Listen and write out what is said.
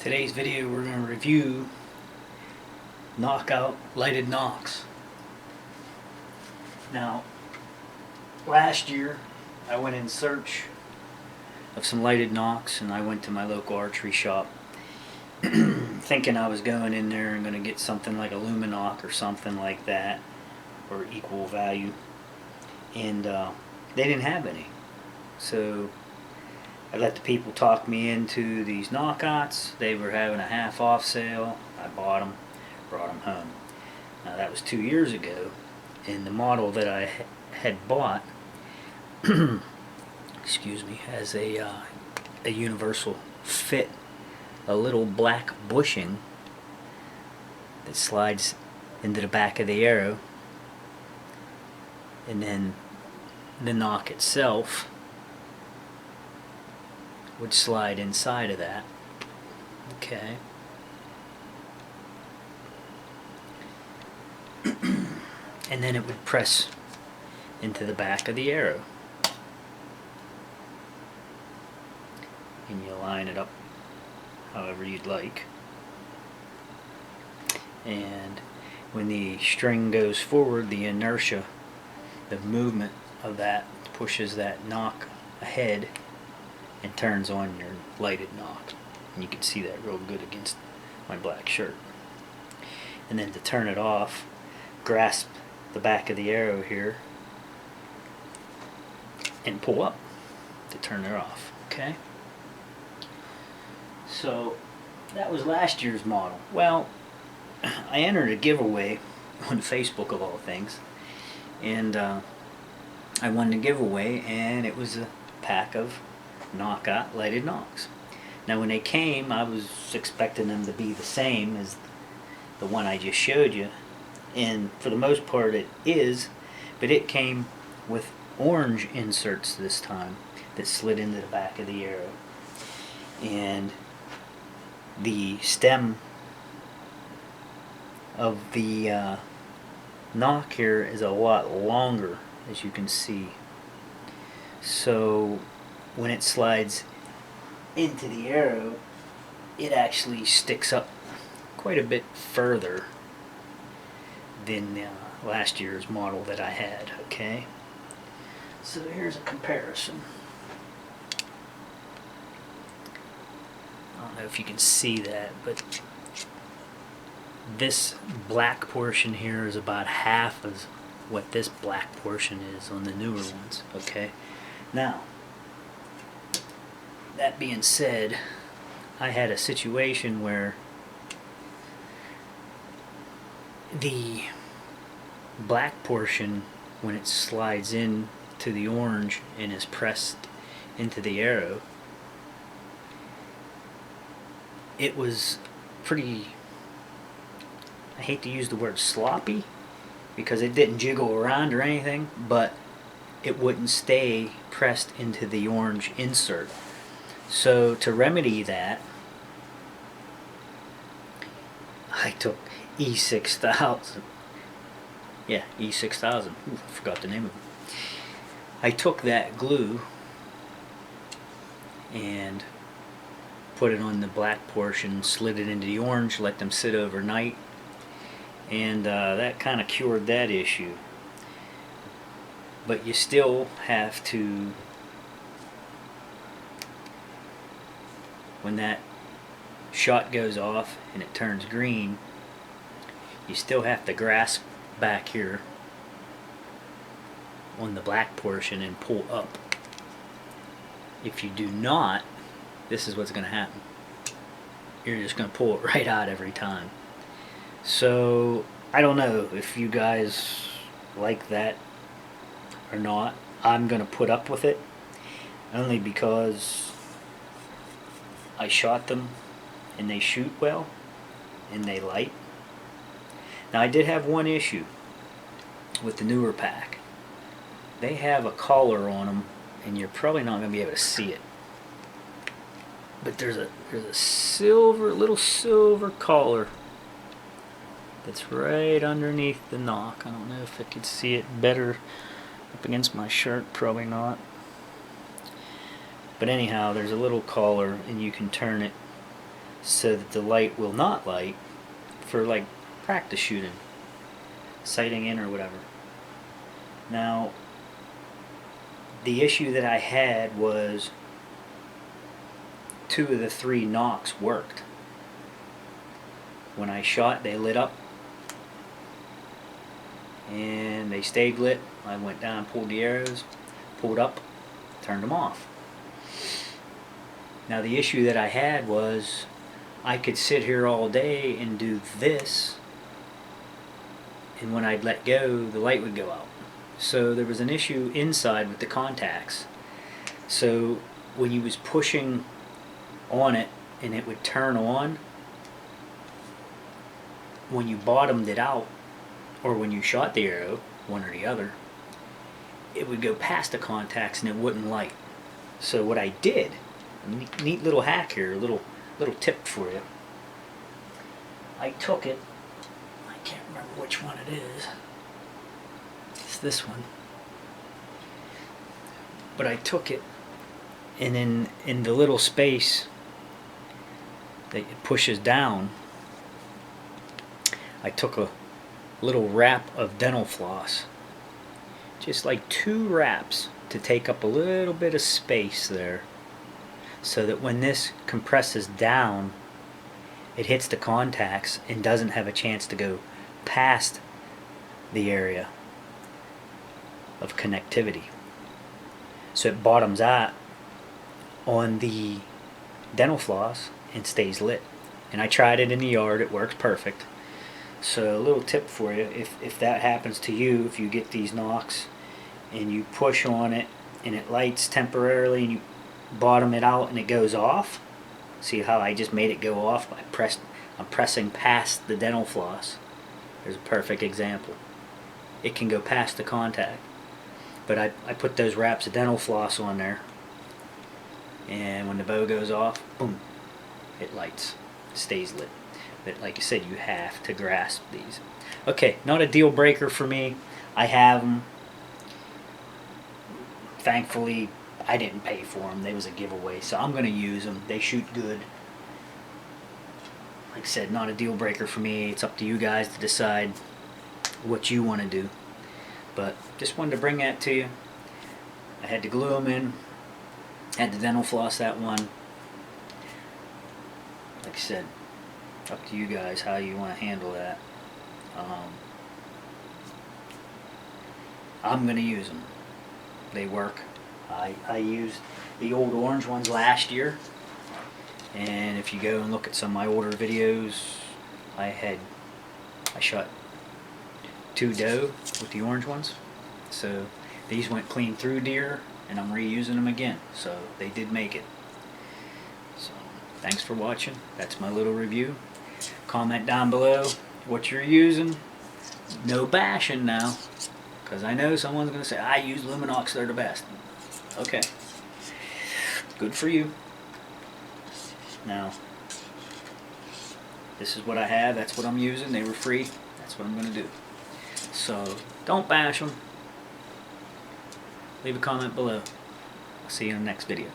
Today's video we're going to review Nock Out lighted Nocks. Now, last year I went in search of some lighted Nocks and I went to my local archery shop thinking I was going in there and going to get something like a Luminock or something like that, or equal value, and they didn't have any. So I let the people talk me into these Nock Outs. They were having a half off sale. I bought them, brought them home. Now that was 2 years ago, and the model that I had bought excuse me, has a universal fit, a little black bushing that slides into the back of the arrow, and then the nock itself would slide inside of that. Okay. And then it would press into the back of the arrow. And you line it up however you'd like. And when the string goes forward, the inertia, the movement of that pushes that nock ahead and turns on your lighted nock. And you can see that real good against my black shirt. And then to turn it off, grasp the back of the arrow here and pull up to turn it off. Okay? So that was last year's model. Well, I entered a giveaway on Facebook of all things, and I won the giveaway, and it was a pack of Nock Out lighted Nocks. Now when they came, I was expecting them to be the same as the one I just showed you, and for the most part it is, but it came with orange inserts this time that slid into the back of the arrow, and the stem of the nock here is a lot longer, as you can see. So when it slides into the arrow, it actually sticks up quite a bit further than last year's model that I had. Okay, so here's a comparison. I don't know if you can see that, but this black portion here is about half as what this black portion is on the newer ones. Okay, now that being said, I had a situation where the black portion, when it slides in to the orange and is pressed into the arrow, it was pretty, I hate to use the word sloppy because it didn't jiggle around or anything, but it wouldn't stay pressed into the orange insert. So to remedy that, I took E6000. Yeah, E6000. Ooh, I forgot the name of it. I took that glue and put it on the black portion, slid it into the orange, let them sit overnight, and that kind of cured that issue. But you still have to, when that shot goes off and it turns green, you still have to grasp back here on the black portion and pull up. If you do not, this is what's going to happen. You're just going to pull it right out every time. So I don't know if you guys like that or not. I'm going to put up with it only because I shot them and they shoot well and they light. Now I did have one issue with the newer pack. They have a collar on them, and you're probably not going to be able to see it, but there's a little silver collar that's right underneath the nock. I don't know if I could see it better up against my shirt, probably not. But anyhow, there's a little collar and you can turn it so that the light will not light for like practice shooting, sighting in or whatever. Now, the issue that I had was 2 of the 3 Nocks worked. When I shot, they lit up and they stayed lit. I went down, pulled the arrows, pulled up, turned them off. Now the issue that I had was I could sit here all day and do this, and when I'd let go, the light would go out. So there was an issue inside with the contacts. So when you was pushing on it and it would turn on, when you bottomed it out, or when you shot the arrow, one or the other, it would go past the contacts and it wouldn't light. So what I did, neat little hack here, little tip for you. I took it, I can't remember which one it is. It's this one. But I took it, and in the little space that it pushes down, I took a little wrap of dental floss, just like 2 wraps to take up a little bit of space there, so that when this compresses down, it hits the contacts and doesn't have a chance to go past the area of connectivity. So it bottoms out on the dental floss and stays lit. And I tried it in the yard, it works perfect. So a little tip for you, if that happens to you, if you get these Nocks and you push on it and it lights temporarily and you bottom it out and it goes off, see how I just made it go off? I'm pressing past the dental floss. There's a perfect example. It can go past the contact. But I put those wraps of dental floss on there, and when the bow goes off, boom, it lights, stays lit. But like I said, you have to grasp these. Okay, not a deal breaker for me. I have them. Thankfully, I didn't pay for them. They was a giveaway, so I'm going to use them. They shoot good. Like I said, not a deal breaker for me. It's up to you guys to decide what you want to do. But just wanted to bring that to you. I had to glue them in. Had to dental floss that one. Like I said, up to you guys how you want to handle that. I'm going to use them. They work. I used the old orange ones last year. And if you go and look at some of my older videos, I shot 2 doe with the orange ones. So these went clean through deer, and I'm reusing them again. So they did make it. So thanks for watching. That's my little review. Comment down below what you're using. No bashing now, because I know someone's going to say, I use Luminox, they're the best. Okay. Good for you. Now, this is what I have. That's what I'm using. They were free. That's what I'm going to do. So, don't bash them. Leave a comment below. I'll see you in the next video.